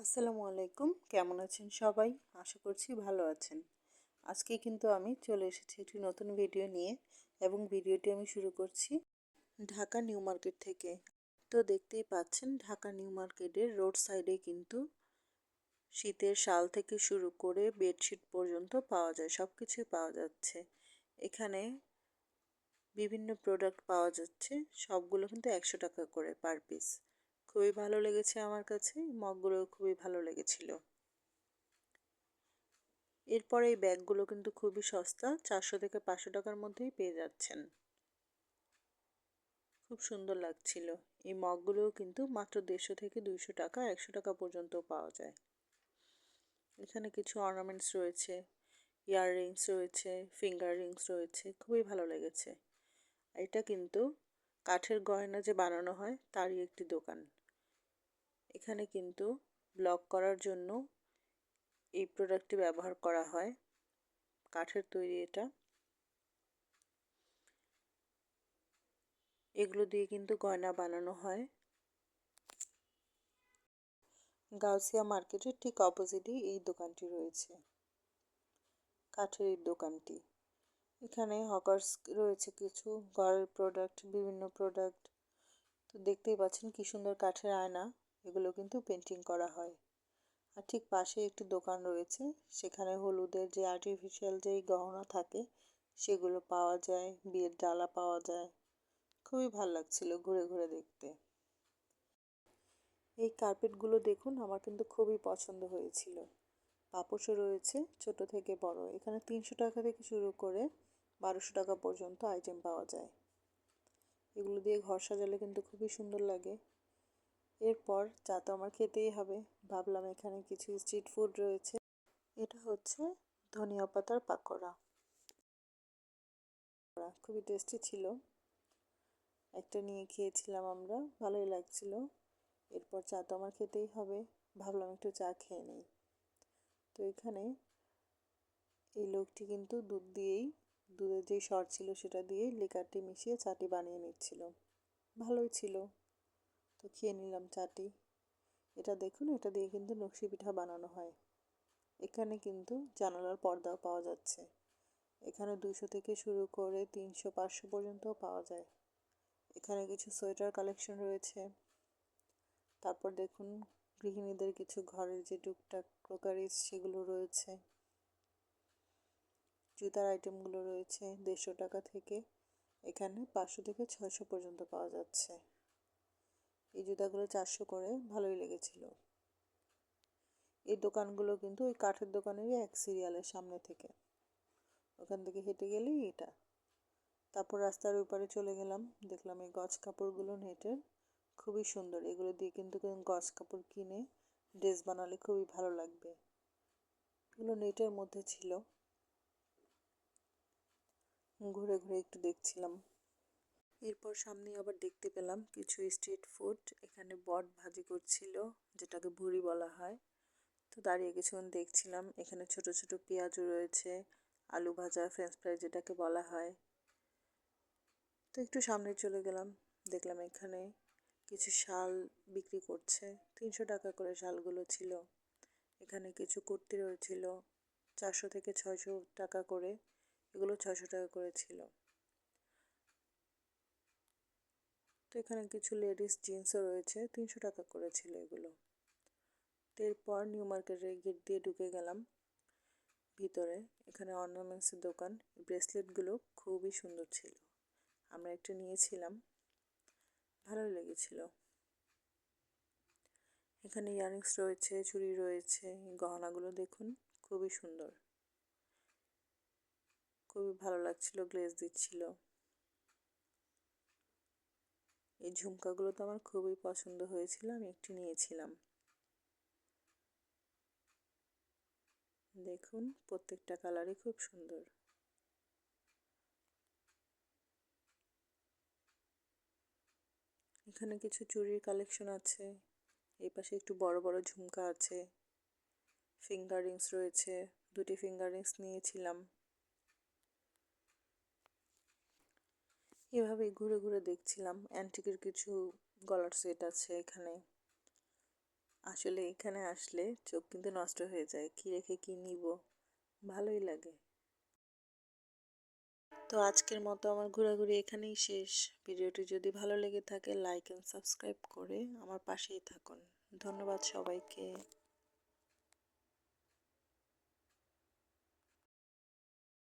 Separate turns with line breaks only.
আসসালামু আলাইকুম, কেমন আছেন সবাই? আশা করছি ভালো আছেন। আজকে কিন্তু আমি চলে এসেছি একটি নতুন ভিডিও নিয়ে এবং ভিডিওটি আমি শুরু করছি ঢাকা নিউ মার্কেট থেকে। তো দেখতেই পাচ্ছেন ঢাকা নিউ মার্কেটের রোড সাইডে কিন্তু শীতের শাল থেকে শুরু করে বেডশিট পর্যন্ত পাওয়া যায়, সব কিছুই পাওয়া যাচ্ছে এখানে। বিভিন্ন প্রোডাক্ট পাওয়া যাচ্ছে, সবগুলো কিন্তু 100 টাকা করে পার পিস। খুবই ভালো লেগেছে আমার কাছে, মগগুলো খুবই ভালো লেগেছিল। এরপর এই ব্যাগগুলো কিন্তু খুবই সস্তা, 400 থেকে 500 টাকার মধ্যেই পেয়ে যাচ্ছেন। খুব সুন্দর লাগছিল। এই মগগুলোও কিন্তু মাত্র 150 থেকে 200 টাকা, 100 টাকা পর্যন্ত পাওয়া যায়। এখানে কিছু অর্নামেন্টস রয়েছে, ইয়াররিংস রয়েছে, ফিঙ্গার রিংস রয়েছে, খুবই ভালো লেগেছে। এটা কিন্তু কাঠের গয়না যে বানানো হয় তারই একটি দোকান। এখানে কিন্তু ব্লক করার জন্য এই প্রোডাক্টটি ব্যবহার করা হয়, কাঠের তৈরি এটা। এগুলো দিয়ে কিন্তু গয়না বানানো হয়। গাউসিয়া মার্কেটের ঠিক অপোজিটেই এই দোকানটি রয়েছে, কাঠের এই দোকানটি। এখানে হকার্স রয়েছে, কিছু ঘরের প্রোডাক্ট, বিভিন্ন প্রোডাক্ট। তো দেখতেই পাচ্ছেন কি সুন্দর কাঠের আয়না, এগুলো কিন্তু পেন্টিং করা হয়। আর ঠিক পাশে একটি দোকান রয়েছে, সেখানে হলুদের যে আর্টিফিশিয়াল যেই গহনা থাকে সেগুলো পাওয়া যায়, বিয়ের ডালা পাওয়া যায়। খুবই ভালো লাগছিল ঘুরে ঘুরে দেখতে। এই কার্পেটগুলো দেখুন, আমার কিন্তু খুবই পছন্দ হয়েছিল। পাপোশও রয়েছে ছোট থেকে বড়। এখানে 300 টাকা থেকে শুরু করে 1200 টাকা পর্যন্ত আইটেম পাওয়া যায়। এগুলো দিয়ে ঘর সাজালে কিন্তু খুবই সুন্দর লাগে। এরপর চা তো আমার খেতেই হবে, ভাবলাম এখানে কিছু স্ট্রিট ফুড রয়েছে। এটা হচ্ছে ধনিয়া পাতার পাকোড়া, খুবই টেস্টি ছিল। একটা নিয়ে খেয়েছিলাম আমরা, ভালোই লাগছিল। এরপর চা তো আমার খেতেই হবে, ভাবলাম একটু চা খেয়ে নিই। তো এখানে এই লোকটি কিন্তু দুধের যে সর ছিল সেটা দিয়েই লিকারটি মিশিয়ে চাটি বানিয়ে নিচ্ছিল। ভালোই ছিল, তো খেয়ে নিলাম চাটি। এটা দেখুন, এটা দিয়ে কিন্তু নকশি পিঠা বানানো হয়। এখানে কিন্তু জানালার পর্দাও পাওয়া যাচ্ছে। এখানে 200 থেকে শুরু করে 300, 500 পর্যন্তও পাওয়া যায়। এখানে কিছু সোয়েটার কালেকশন রয়েছে। তারপর দেখুন গৃহিণীদের কিছু ঘরের যে টুকটাক ক্রোকারিজ সেগুলো রয়েছে। জুতার আইটেমগুলো রয়েছে 150 টাকা থেকে, এখানে 500 থেকে 600 পর্যন্ত পাওয়া যাচ্ছে। এই জুতাগুলো 400 করে, ভালোই লেগেছিল। এই দোকানগুলো কিন্তু ওই কাঠের দোকানেরই এক সিরিয়ালের সামনে থেকে, ওখান থেকে হেঁটে গেলেই এটা। তারপর রাস্তার ওপারে চলে গেলাম, দেখলাম এই গজ কাপড়গুলো নেটের, খুবই সুন্দর। এগুলো দিয়ে কিন্তু গজ কাপড় কিনে ড্রেস বানালে খুবই ভালো লাগবে। এগুলো নেটের মধ্যে ছিল। ঘুরে ঘুরে একটু দেখছিলাম। এরপর সামনে আবার দেখতে পেলাম কিছু স্ট্রিট ফুড। এখানে বট ভাজি করছিল, যেটাকে ভুড়ি বলা হয়। তো দাঁড়িয়ে কিছুক্ষণ দেখছিলাম। এখানে ছোট ছোট পেঁয়াজও রয়েছে, আলু ভাজা, ফ্রেঞ্চ ফ্রাই যেটাকে বলা হয়। তো একটু সামনে চলে গেলাম, দেখলাম এখানে কিছু শাল বিক্রি করছে, 300 টাকা করে শালগুলো ছিল। এখানে কিছু কুর্তি রয়েছিল 400 থেকে 600 টাকা করে, এগুলো 600 টাকা করে ছিল। তো এখানে কিছু লেডিস জিন্সও রয়েছে, 300 টাকা করে ছিল এগুলো। এরপর নিউ মার্কেটের গেট দিয়ে ঢুকে গেলাম ভিতরে। এখানে অর্নামেন্টসের দোকান, ব্রেসলেটগুলো খুবই সুন্দর ছিল। আমরা একটা নিয়েছিলাম, ভালোই লেগেছিল। এখানে ইয়াররিংস রয়েছে, চুড়ি রয়েছে, গহনাগুলো দেখুন খুবই সুন্দর, খুবই ভালো লাগছিল, গ্লেজ দিচ্ছিল। এই ঝুমকাগুলো তো আমার খুবই পছন্দ হয়েছিল, আমি একটি নিয়েছিলাম। দেখুন প্রত্যেকটা কালারই খুব সুন্দর। এখানে কিছু চুড়ির কালেকশন আছে, এই পাশে একটু বড় বড় ঝুমকা আছে, ফিঙ্গার রিংস রয়েছে, দুটি ফিঙ্গার রিংস নিয়েছিলাম। এভাবেই ঘুরে ঘুরে দেখছিলাম। অ্যান্টিকের কিছু গলার সেট আছে এখানে, আসলে এখানে আসলে চোখ কিন্তু নষ্ট হয়ে যায়, কি রেখে কি নিব, ভালোই লাগে। তো আজকের মতো আমার ঘোরাঘুরি এখানেই শেষ। ভিডিওটি যদি ভালো লেগে থাকে লাইক এন্ড সাবস্ক্রাইব করে আমার পাশেই থাকুন। ধন্যবাদ সবাইকে।